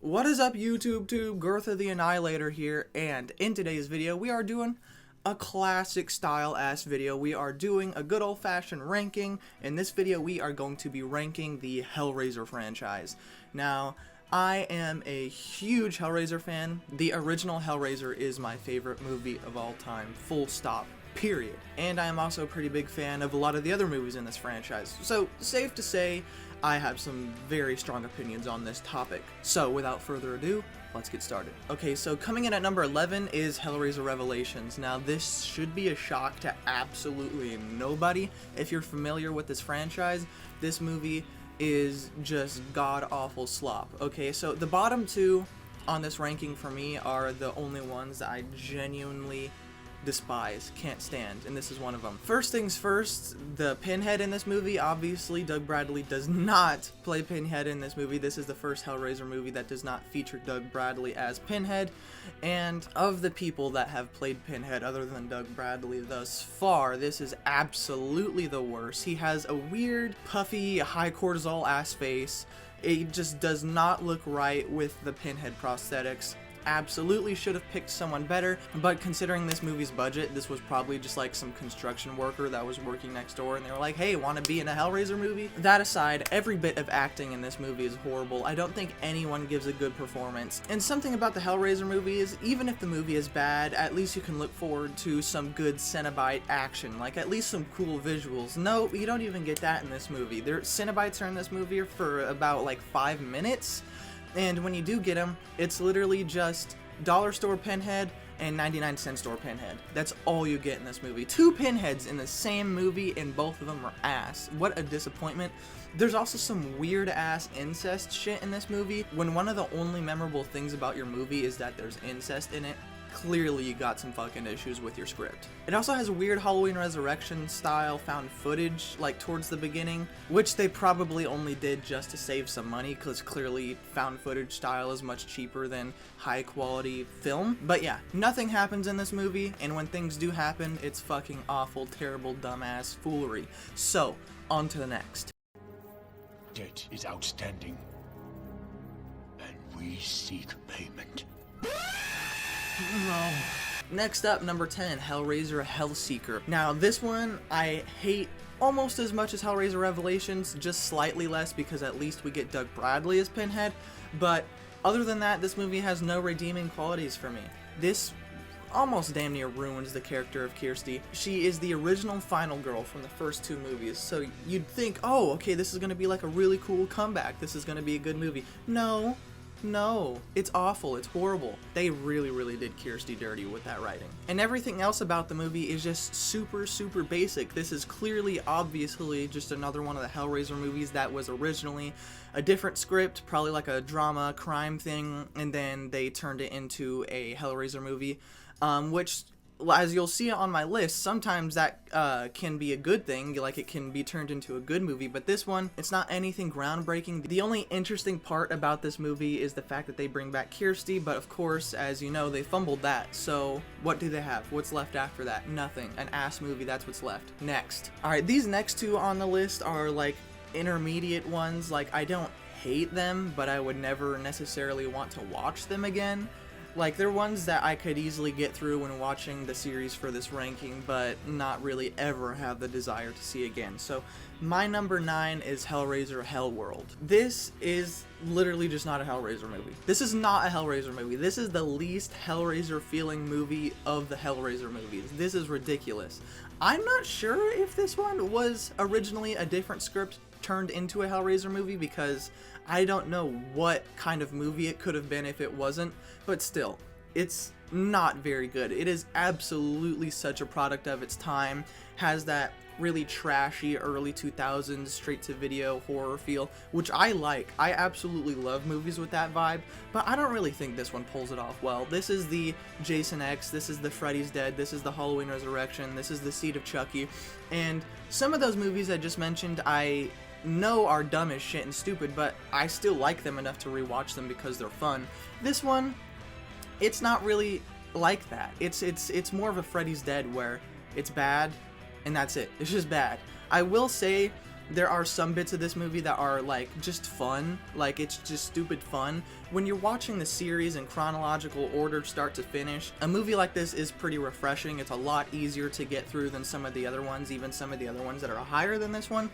What is up, YouTube tube? Gertha the Annihilator here, and in today's video we are doing a classic style ass video. We are doing a good old fashioned ranking. In this video we are going to be ranking the Hellraiser franchise. Now, I am a huge Hellraiser fan. The original Hellraiser is my favorite movie of all time, full stop. Period. And I am also a pretty big fan of a lot of the other movies in this franchise. So, safe to say, I have some very strong opinions on this topic. So, without further ado, let's get started. Okay, so coming in at number 11 is Hellraiser Revelations. Now, this should be a shock to absolutely nobody. If you're familiar with this franchise, this movie is just god-awful slop. Okay, so the bottom two on this ranking for me are the only ones that I genuinely despise, can't stand, and this is one of them. First things first, the Pinhead in this movie. Obviously, Doug Bradley does not play Pinhead in this movie. This is the first Hellraiser movie that does not feature Doug Bradley as Pinhead, and of the people that have played Pinhead other than Doug Bradley thus far, this is absolutely the worst. He has a weird, puffy, high cortisol ass face. It just does not look right with the Pinhead prosthetics. Absolutely should have picked someone better, but considering this movie's budget, this was probably just like some construction worker that was working next door and they were like, hey, want to be in a Hellraiser movie? That aside, every bit of acting in this movie is horrible. I don't think anyone gives a good performance. And something about the Hellraiser movie is, even if the movie is bad, at least you can look forward to some good Cenobite action, like at least some cool visuals. No, you don't even get that in this movie. Cenobites are in this movie for about like 5 minutes. And when you do get them, it's literally just dollar store Pinhead and 99-cent store Pinhead. That's all you get in this movie. 2 Pinheads in the same movie, and both of them are ass. What a disappointment. There's also some weird ass incest shit in this movie. When one of the only memorable things about your movie is that there's incest in it, clearly you got some fucking issues with your script. It also has a weird Halloween Resurrection style found footage like towards the beginning, which they probably only did just to save some money, because clearly found footage style is much cheaper than high quality film. But yeah, nothing happens in this movie, and when things do happen, it's fucking awful, terrible, dumbass foolery. So, on to the next. Debt is outstanding, and we seek payment. No. Next up, number 10, Hellraiser Hellseeker. Now, this one I hate almost as much as Hellraiser Revelations, just slightly less because at least we get Doug Bradley as Pinhead, but other than that, this movie has no redeeming qualities for me. This almost damn near ruins the character of Kirsty. She is the original final girl from the first 2 movies, so you'd think, oh, okay, this is going to be like a really cool comeback. This is going to be a good movie. No, it's awful, it's horrible. They really did Kirsty dirty with that writing. And everything else about the movie is just super basic. This is clearly, obviously, just another one of the Hellraiser movies that was originally a different script, probably like a drama, crime thing, and then they turned it into a Hellraiser movie, which, as you'll see on my list, sometimes that can be a good thing, like it can be turned into a good movie, but this one, it's not anything groundbreaking. The only interesting part about this movie is the fact that they bring back Kirsty, but of course, as you know, they fumbled that, so what do they have? What's left after that? Nothing. An ass movie, that's what's left. Next. Alright, these next 2 on the list are like intermediate ones. Like, I don't hate them, but I would never necessarily want to watch them again. Like, they're ones that I could easily get through when watching the series for this ranking, but not really ever have the desire to see again. So, my number 9 is Hellraiser Hellworld. This is literally just not a Hellraiser movie. This is not a Hellraiser movie. This is the least Hellraiser feeling movie of the Hellraiser movies. This is ridiculous. I'm not sure if this one was originally a different script turned into a Hellraiser movie, because I don't know what kind of movie it could have been if it wasn't, but still, it's not very good. It is absolutely such a product of its time, has that really trashy early 2000s straight-to-video horror feel, which I like. I absolutely love movies with that vibe, but I don't really think this one pulls it off well. This is the Jason X, this is the Freddy's Dead, this is the Halloween Resurrection, this is the Seed of Chucky, and some of those movies I just mentioned, I know are dumb as shit and stupid, but I still like them enough to rewatch them because they're fun. This one, it's not really like that. It's more of a Freddy's Dead where it's bad and that's it. It's just bad. I will say There are some bits of this movie that are like just fun, like it's just stupid fun. When you're watching the series in chronological order start to finish, a movie like this is pretty refreshing. It's a lot easier to get through than some of the other ones, even some of the other ones that are higher than this one.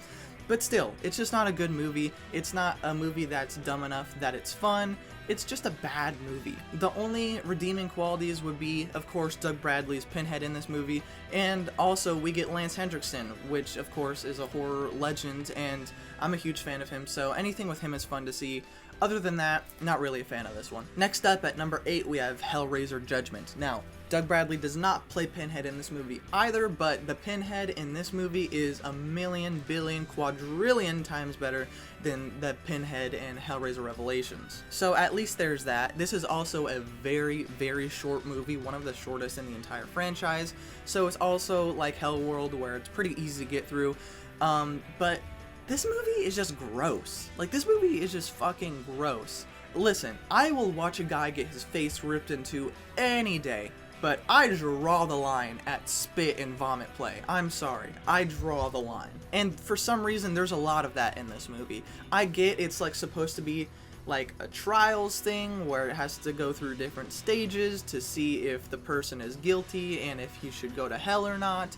But still, it's just not a good movie. It's not a movie that's dumb enough that it's fun. It's just a bad movie. The only redeeming qualities would be, of course, Doug Bradley's Pinhead in this movie, and also we get Lance Hendrickson, which of course is a horror legend, and I'm a huge fan of him, so anything with him is fun to see. Other than that, not really a fan of this one. Next up, at number 8, we have Hellraiser Judgment. Now, Doug Bradley does not play Pinhead in this movie either, but the Pinhead in this movie is a million, billion, quadrillion times better than the Pinhead in Hellraiser Revelations. So at least there's that. This is also a very, very short movie, one of the shortest in the entire franchise. So it's also like Hellworld, where it's pretty easy to get through. But this movie is just gross. Like, this movie is just fucking gross. Listen, I will watch a guy get his face ripped into any day, but I draw the line at spit and vomit play. I'm sorry. I draw the line. And for some reason, there's a lot of that in this movie. I get it's like supposed to be like a trials thing where it has to go through different stages to see if the person is guilty and if he should go to hell or not.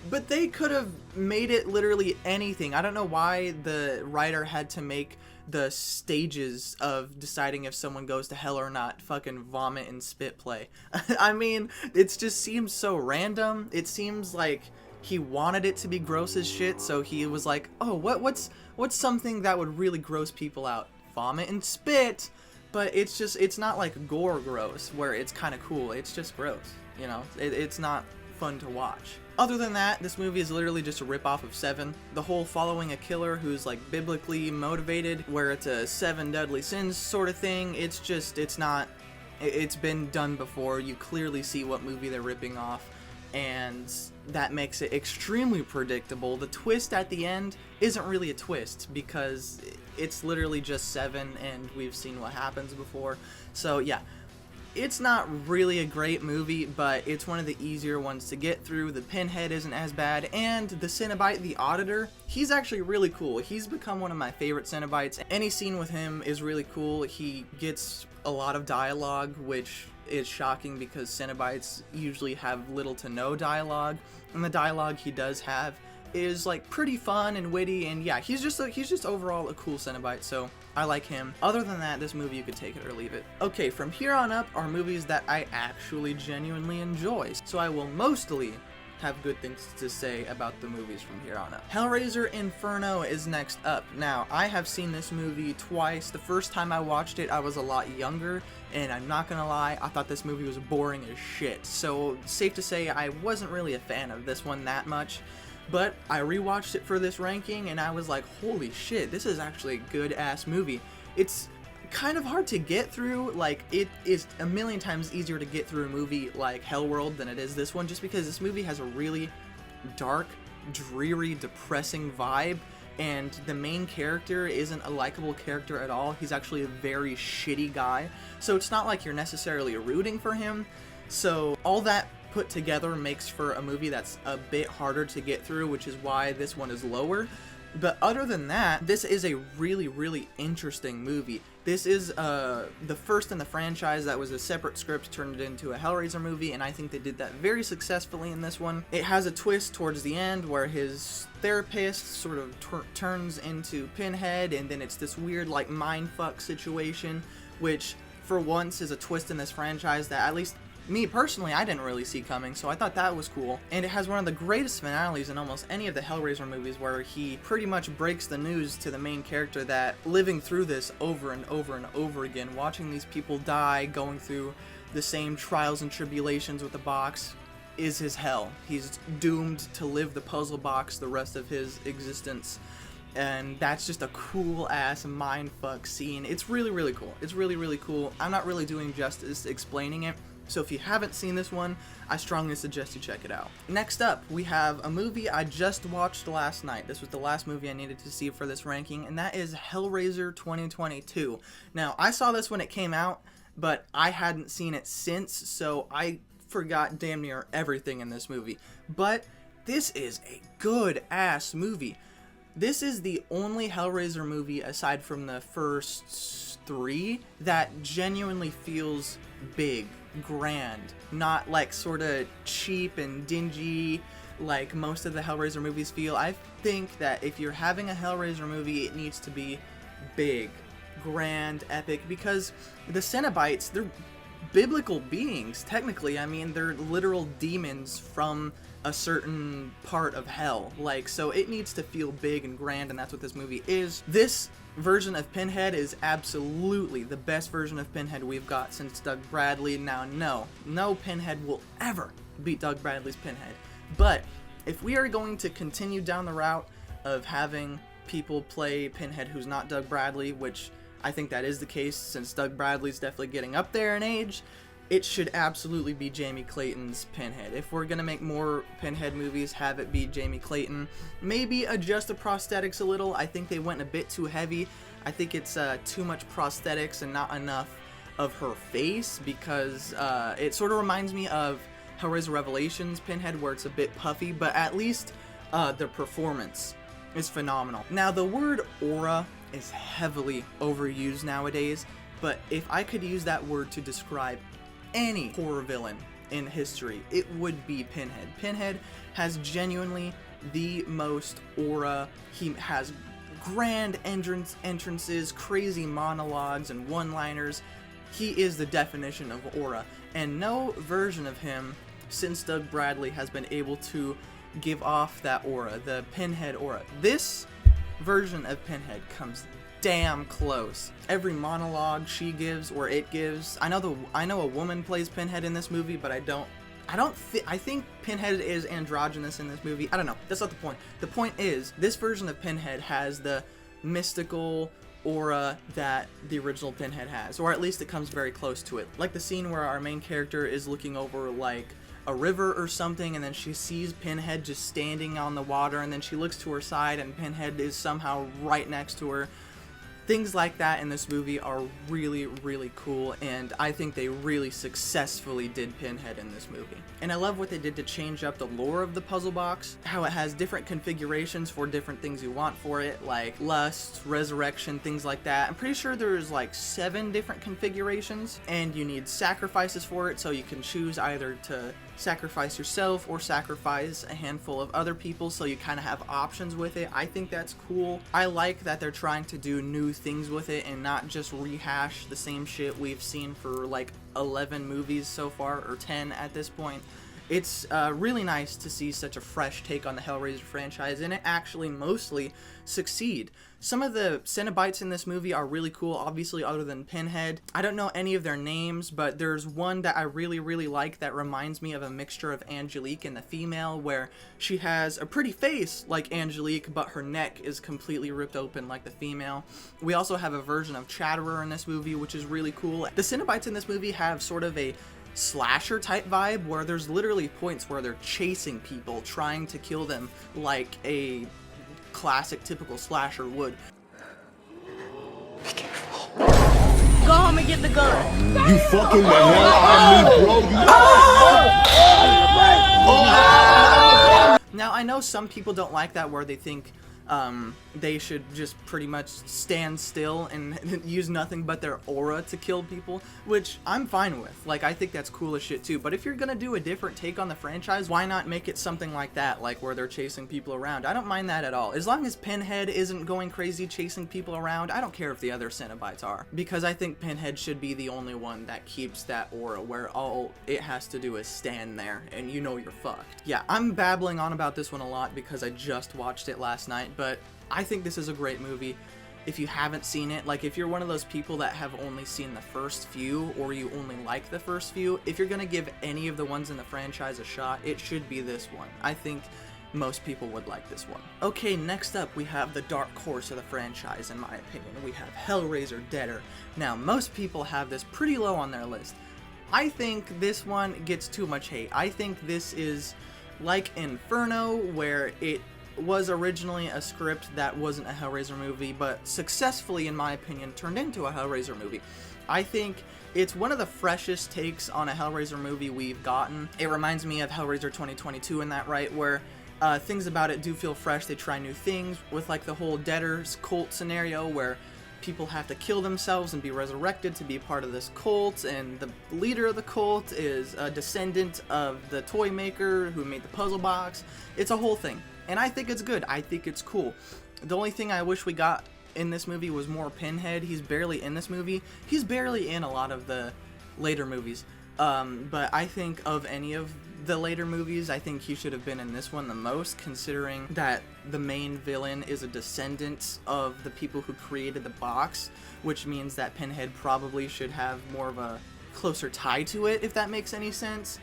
But they could have made it literally anything. I don't know why the writer had to make the stages of deciding if someone goes to hell or not fucking vomit and spit play. I mean, it just seems so random. It seems like he wanted it to be gross as shit, so he was like, oh, what's something that would really gross people out? Vomit and spit. But it's not like gore gross where it's kind of cool. It's just gross, you know? It's not fun to watch. Other than that, this movie is literally just a ripoff of Seven. The whole following a killer who's like biblically motivated, where it's a 7 deadly sins sort of thing, it's been done before. You clearly see what movie they're ripping off, and that makes it extremely predictable. The twist at the end isn't really a twist because it's literally just 7 and we've seen what happens before. So yeah, it's not really a great movie, but it's one of the easier ones to get through. The Pinhead isn't as bad, and the Cenobite, the Auditor, he's actually really cool. He's become one of my favorite Cenobites. Any scene with him is really cool. He gets a lot of dialogue, which is shocking because Cenobites usually have little to no dialogue, and the dialogue he does have is like pretty fun and witty, and yeah, he's just overall a cool Cenobite, so I like him. Other than that, this movie, you could take it or leave it. Okay, from here on up are movies that I actually genuinely enjoy, so I will mostly have good things to say about the movies from here on up. Hellraiser Inferno is next up. Now, I have seen this movie twice. The first time I watched it, I was a lot younger, and I'm not gonna lie, I thought this movie was boring as shit, so safe to say I wasn't really a fan of this one that much. But I rewatched it for this ranking, and I was like, holy shit, this is actually a good-ass movie. It's kind of hard to get through. Like, it is a million times easier to get through a movie like Hellworld than it is this one, just because this movie has a really dark, dreary, depressing vibe, and the main character isn't a likable character at all. He's actually a very shitty guy, so it's not like you're necessarily rooting for him. So all that put together makes for a movie that's a bit harder to get through, which is why this one is lower. But other than that, this is a really, really interesting movie. This is the first in the franchise that was a separate script turned into a Hellraiser movie, and I think they did that very successfully in this one. It has a twist towards the end where his therapist sort of turns into Pinhead, and then it's this weird like mindfuck situation, which for once is a twist in this franchise that at least me personally, I didn't really see coming, so I thought that was cool. And it has one of the greatest finales in almost any of the Hellraiser movies, where he pretty much breaks the news to the main character that living through this over and over and over again, watching these people die, going through the same trials and tribulations with the box, is his hell. He's doomed to live the puzzle box the rest of his existence. And that's just a cool-ass mindfuck scene. It's really, really cool. It's really, really cool. I'm not really doing justice explaining it, so if you haven't seen this one, I strongly suggest you check it out. Next up, we have a movie I just watched last night. This was the last movie I needed to see for this ranking, and that is Hellraiser 2022. Now, I saw this when it came out, but I hadn't seen it since, so I forgot damn near everything in this movie. But this is a good-ass movie. This is the only Hellraiser movie, aside from the first 3, that genuinely feels big, grand, not like sort of cheap and dingy like most of the Hellraiser movies feel. I think that if you're having a Hellraiser movie, it needs to be big, grand, epic, because the Cenobites, they're biblical beings, technically. I mean, they're literal demons from a certain part of hell. Like, so it needs to feel big and grand, and that's what this movie is. This version of Pinhead is absolutely the best version of Pinhead we've got since Doug Bradley. Now, no Pinhead will ever beat Doug Bradley's Pinhead. But if we are going to continue down the route of having people play Pinhead who's not Doug Bradley, which I think that is the case since Doug Bradley's definitely getting up there in age, it should absolutely be Jamie Clayton's Pinhead. If we're gonna make more Pinhead movies, have it be Jamie Clayton. Maybe adjust the prosthetics a little. I think they went a bit too heavy. I think it's too much prosthetics and not enough of her face, because it sort of reminds me of Hellraiser Revelations Pinhead, where it's a bit puffy, but at least the performance is phenomenal. Now, the word aura is heavily overused nowadays, but if I could use that word to describe any horror villain in history, it would be Pinhead. Pinhead has genuinely the most aura. He has grand entrances, crazy monologues, and one-liners. He is the definition of aura, and no version of him since Doug Bradley has been able to give off that aura, the Pinhead aura. This version of Pinhead comes damn close. Every monologue she gives, or it gives, I know a woman plays Pinhead in this movie, but I think Pinhead is androgynous in this movie. I don't know. That's not the point. The point is, this version of Pinhead has the mystical aura that the original Pinhead has, or at least it comes very close to it. Like the scene where our main character is looking over like a river or something, and then she sees Pinhead just standing on the water, and then she looks to her side and Pinhead is somehow right next to her. Things like that in this movie are really, really cool, and I think they really successfully did Pinhead in this movie. And I love what they did to change up the lore of the puzzle box, how it has different configurations for different things you want for it, like lust, resurrection, things like that. I'm pretty sure there's like 7 different configurations, and you need sacrifices for it, so you can choose either to sacrifice yourself or sacrifice a handful of other people, so you kind of have options with it. I think that's cool. I like that they're trying to do new things with it and not just rehash the same shit we've seen for like 11 movies so far, or 10 at this point. It's really nice to see such a fresh take on the Hellraiser franchise, and it actually mostly succeed. Some of the Cenobites in this movie are really cool, obviously, other than Pinhead. I don't know any of their names, but there's one that I really, really like that reminds me of a mixture of Angelique and the female, where she has a pretty face like Angelique, but her neck is completely ripped open like the female. We also have a version of Chatterer in this movie, which is really cool. The Cenobites in this movie have sort of a slasher type vibe, where there's literally points where they're chasing people, trying to kill them like a classic typical slasher would. Be careful. Go home and get the gun. You fucking the hell out of me, bro. Now, I know some people don't like that, where they think they should just pretty much stand still and use nothing but their aura to kill people, which I'm fine with. Like, I think that's cool as shit too. But if you're gonna do a different take on the franchise, why not make it something like that, like where they're chasing people around? I don't mind that at all. As long as Pinhead isn't going crazy chasing people around, I don't care if the other Cenobites are, because I think Pinhead should be the only one that keeps that aura, where all it has to do is stand there and you know you're fucked. Yeah, I'm babbling on about this one a lot because I just watched it last night, but I think this is a great movie. If you haven't seen it, like if you're one of those people that have only seen the first few, or you only like the first few, if you're gonna give any of the ones in the franchise a shot, it should be this one. I think most people would like this one. Okay, next up we have the dark horse of the franchise, in my opinion. We have Hellraiser Deader. Now, most people have this pretty low on their list. I think this one gets too much hate. I think this is like Inferno, where it was originally a script that wasn't a Hellraiser movie, but successfully, in my opinion, turned into a Hellraiser movie. I think it's one of the freshest takes on a Hellraiser movie we've gotten. It reminds me of Hellraiser 2022 in that right, where Things about it do feel fresh. They try new things with like the whole debtors cult scenario where people have to kill themselves and be resurrected to be a part of this cult, and the leader of the cult is a descendant of the toy maker who made the puzzle box. It's a whole thing, and I think it's good. I think it's cool. The only thing I wish we got in this movie was more Pinhead. He's barely in this movie. He's barely in a lot of the later movies, but I think of any of the later movies, I think he should have been in this one the most, considering that the main villain is a descendant of the people who created the box, which means that Pinhead probably should have more of a closer tie to it, if that makes any sense.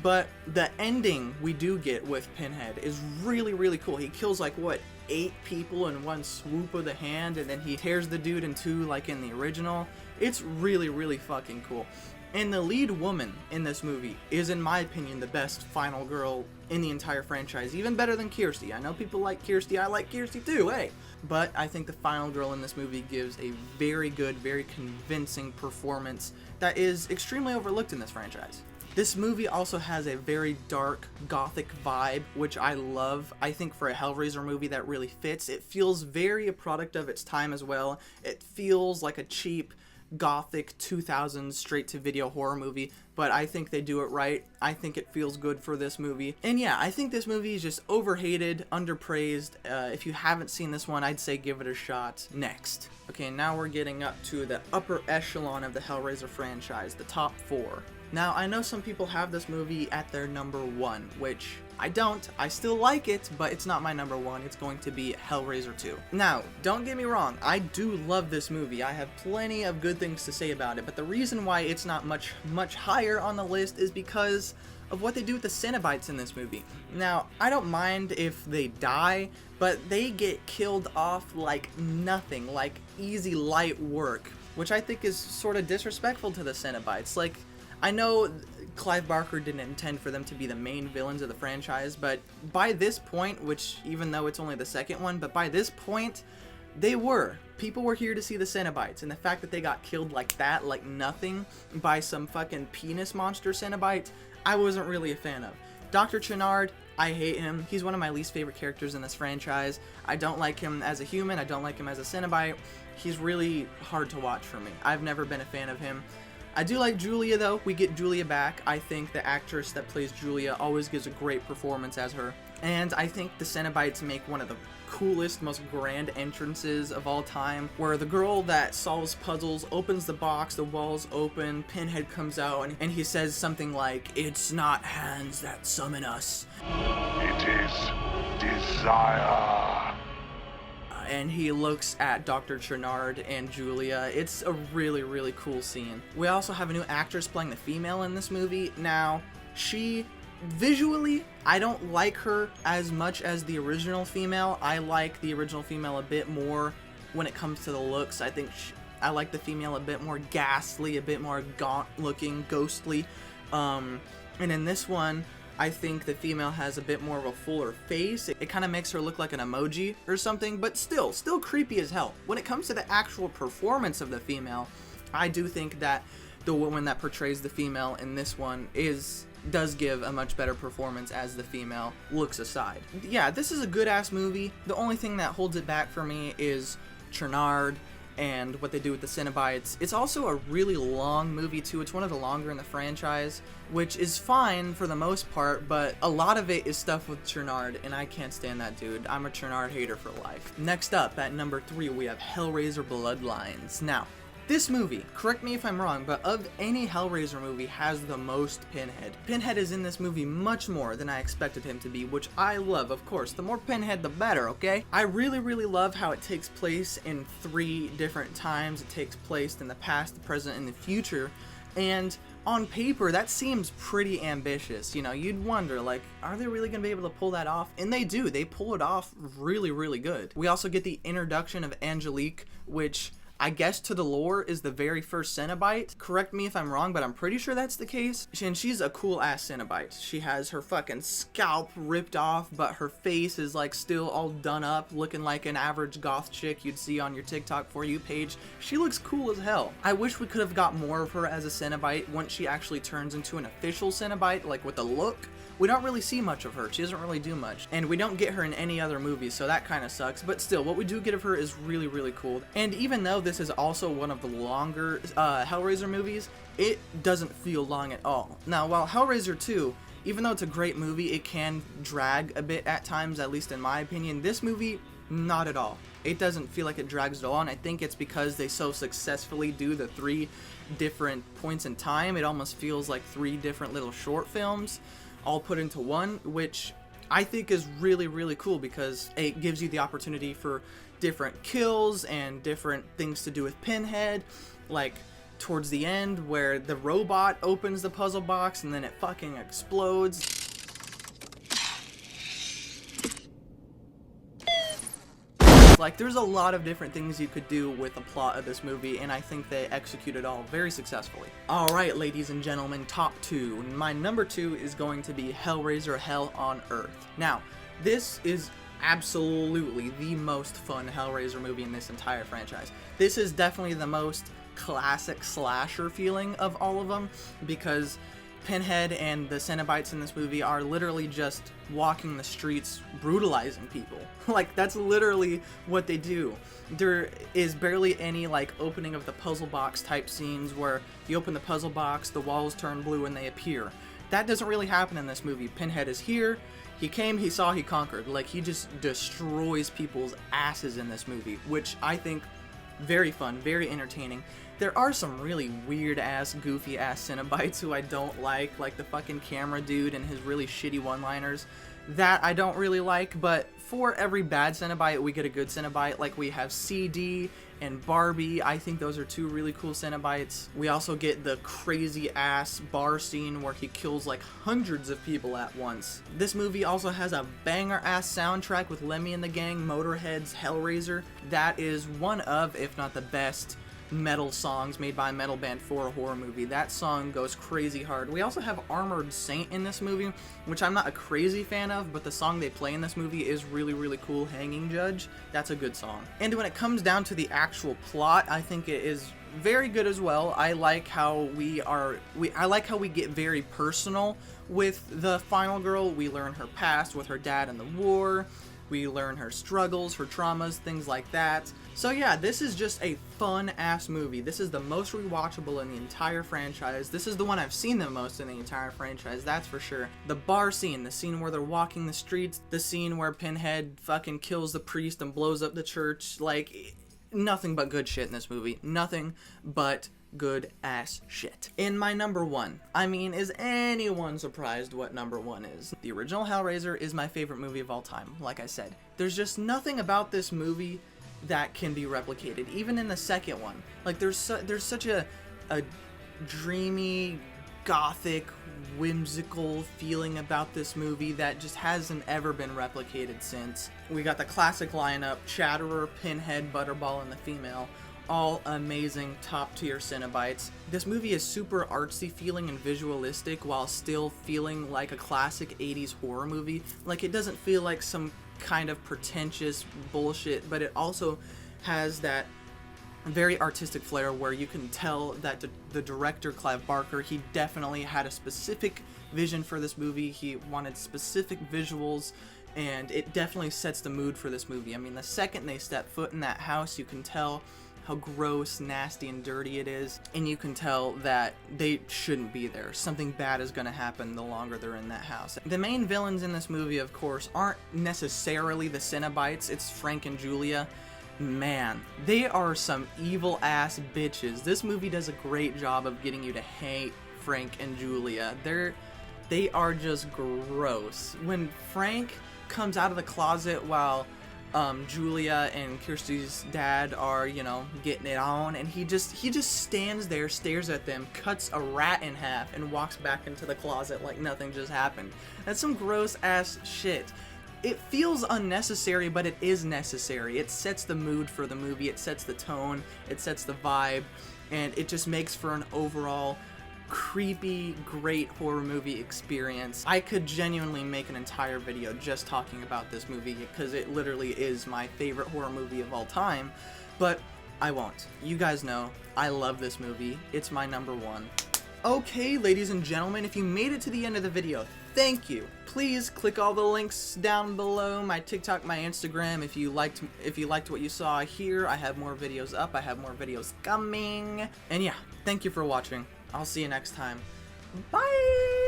But the ending we do get with Pinhead is really, really cool. He kills like, what, 8 people in one swoop of the hand, and then he tears the dude in two like in the original. It's really, really fucking cool. And the lead woman in this movie is, in my opinion, the best final girl in the entire franchise. Even better than Kirsty. I know people like Kirsty. I like Kirsty too, hey! But I think the final girl in this movie gives a very good, very convincing performance that is extremely overlooked in this franchise. This movie also has a very dark, gothic vibe, which I love. I think for a Hellraiser movie that really fits. It feels very a product of its time as well. It feels like a cheap, gothic 2000s straight-to-video horror movie, but I think they do it right. I think it feels good for this movie. And yeah, I think this movie is just overhated, underpraised. If you haven't seen this one, I'd say give it a shot. Next. Okay, now we're getting up to the upper echelon of the Hellraiser franchise, the top 4. Now, I know some people have this movie at their number 1, which I don't. I still like it, but it's not my number 1. It's going to be Hellraiser 2. Now, don't get me wrong. I do love this movie. I have plenty of good things to say about it, but the reason why it's not much higher on the list is because of what they do with the Cenobites in this movie. Now, I don't mind if they die, but they get killed off like nothing, like easy light work, which I think is sort of disrespectful to the Cenobites. Like, I know Clive Barker didn't intend for them to be the main villains of the franchise, but by this point, which even though it's only the second one, but by this point, they were. People were here to see the Cenobites, and the fact that they got killed like that, like nothing, by some fucking penis monster Cenobite, I wasn't really a fan of. Dr. Channard, I hate him. He's one of my least favorite characters in this franchise. I don't like him as a human. I don't like him as a Cenobite. He's really hard to watch for me. I've never been a fan of him. I do like Julia, though. We get Julia back. I think the actress that plays Julia always gives a great performance as her. And I think the Cenobites make one of the coolest, most grand entrances of all time, where the girl that solves puzzles opens the box, the walls open, Pinhead comes out, and he says something like, "It's not hands that summon us. It is desire." And he looks at Dr. Channard and Julia. It's a really, really cool scene. We also have a new actress playing the female in this movie. Now, visually, I don't like her as much as the original female. I like the original female a bit more when it comes to the looks. I think I like the female a bit more ghastly, a bit more gaunt looking, ghostly. And in this one, I think the female has a bit more of a fuller face. It kind of makes her look like an emoji or something, but still creepy as hell. When it comes to the actual performance of the female, I do think that the woman that portrays the female in this one does give a much better performance as the female, looks aside. Yeah, this is a good-ass movie. The only thing that holds it back for me is Channard and what they do with the Cenobites. It's also a really long movie too. It's one of the longer in the franchise, which is fine for the most part, but a lot of it is stuff with Channard, and I can't stand that dude. I'm a Channard hater for life. Next up, at number 3, we have Hellraiser Bloodlines. Now, this movie, correct me if I'm wrong, but of any Hellraiser movie, has the most Pinhead. Pinhead is in this movie much more than I expected him to be, which I love, of course. The more Pinhead, the better, okay? I really, really love how it takes place in 3 different times. It takes place in the past, the present, and the future. And on paper, that seems pretty ambitious. You know, you'd wonder, like, are they really going to be able to pull that off? And they do. They pull it off really, really good. We also get the introduction of Angelique, which I guess to the lore is the very first Cenobite. Correct me if I'm wrong, but I'm pretty sure that's the case. And she's a cool ass Cenobite. She has her fucking scalp ripped off, but her face is like still all done up, looking like an average goth chick you'd see on your TikTok For You page. She looks cool as hell. I wish we could have got more of her as a Cenobite once she actually turns into an official Cenobite, like with a look. We don't really see much of her. She doesn't really do much. And we don't get her in any other movies, so that kind of sucks. But still, what we do get of her is really, really cool. And even though this is also one of the longer Hellraiser movies, it doesn't feel long at all. Now, while Hellraiser 2, even though it's a great movie, it can drag a bit at times, at least in my opinion. This movie, not at all. It doesn't feel like it drags at all, and I think it's because they so successfully do the 3 different points in time. It almost feels like 3 different little short films all put into one, which I think is really, really cool because it gives you the opportunity for different kills and different things to do with Pinhead, like towards the end where the robot opens the puzzle box and then it fucking explodes. Like, there's a lot of different things you could do with the plot of this movie, and I think they execute it all very successfully. Alright, ladies and gentlemen, top 2. My number 2 is going to be Hellraiser Hell on Earth. Now, this is absolutely the most fun Hellraiser movie in this entire franchise. This is definitely the most classic slasher feeling of all of them, because Pinhead and the Cenobites in this movie are literally just walking the streets brutalizing people. Like, that's literally what they do. There is barely any like opening of the puzzle box type scenes where you open the puzzle box, the walls turn blue and they appear. That doesn't really happen in this movie. Pinhead is here, he came, he saw, he conquered. Like, he just destroys people's asses in this movie, which I think very fun, very entertaining. There are some really weird-ass, goofy-ass Cenobites who I don't like the fucking camera dude and his really shitty one-liners. That I don't really like, but for every bad Cenobite, we get a good Cenobite. Like, we have CD and Barbie. I think those are 2 really cool Cenobites. We also get the crazy-ass bar scene where he kills, like, hundreds of people at once. This movie also has a banger-ass soundtrack with Lemmy and the Gang, Motorhead's Hellraiser. That is one of, if not the best, metal songs made by a metal band for a horror movie. That song goes crazy hard. We also have Armored Saint in this movie, which I'm not a crazy fan of, but the song they play in this movie is really, really cool. Hanging Judge. That's a good song. And when it comes down to the actual plot, I think it is very good as well. I like how we get very personal with the final girl. We learn her past with her dad in the war. We learn her struggles, her traumas, things like that. So yeah, this is just a fun-ass movie. This is the most rewatchable in the entire franchise. This is the one I've seen the most in the entire franchise, that's for sure. The bar scene, the scene where they're walking the streets, the scene where Pinhead fucking kills the priest and blows up the church. Like, nothing but good shit in this movie. Nothing but good ass shit. In my number 1, I mean, is anyone surprised what number 1 is? The original Hellraiser is my favorite movie of all time, like I said. There's just nothing about this movie that can be replicated, even in the second one. Like, there's such a dreamy, gothic, whimsical feeling about this movie that just hasn't ever been replicated since. We got the classic lineup: Chatterer, Pinhead, Butterball, and the female. All amazing, top-tier Cenobites. This movie is super artsy feeling and visualistic while still feeling like a classic 80s horror movie. Like, it doesn't feel like some kind of pretentious bullshit, but it also has that very artistic flair where you can tell that the director, Clive Barker, he definitely had a specific vision for this movie. He wanted specific visuals, and it definitely sets the mood for this movie. I mean, the second they step foot in that house, you can tell how gross, nasty, and dirty it is, and you can tell that they shouldn't be there. Something bad is going to happen the longer they're in that house. The main villains in this movie, of course, aren't necessarily the Cenobites. It's Frank and Julia. Man, they are some evil-ass bitches. This movie does a great job of getting you to hate Frank and Julia. They are just gross. When Frank comes out of the closet while Julia and Kirsty's dad are, you know, getting it on, and he just stands there, stares at them, cuts a rat in half, and walks back into the closet like nothing just happened. That's some gross ass shit. it feels unnecessary, but it is necessary. It sets the mood for the movie, it sets the tone, it sets the vibe, and it just makes for an overall creepy, great horror movie experience. I could genuinely make an entire video just talking about this movie because it literally is my favorite horror movie of all time, but I won't. You guys know, I love this movie. It's my #1. Okay, ladies and gentlemen, if you made it to the end of the video, thank you. Please click all the links down below, my TikTok, my Instagram. If you liked what you saw here, I have more videos up. I have more videos coming. And yeah, thank you for watching. I'll see you next time. Bye!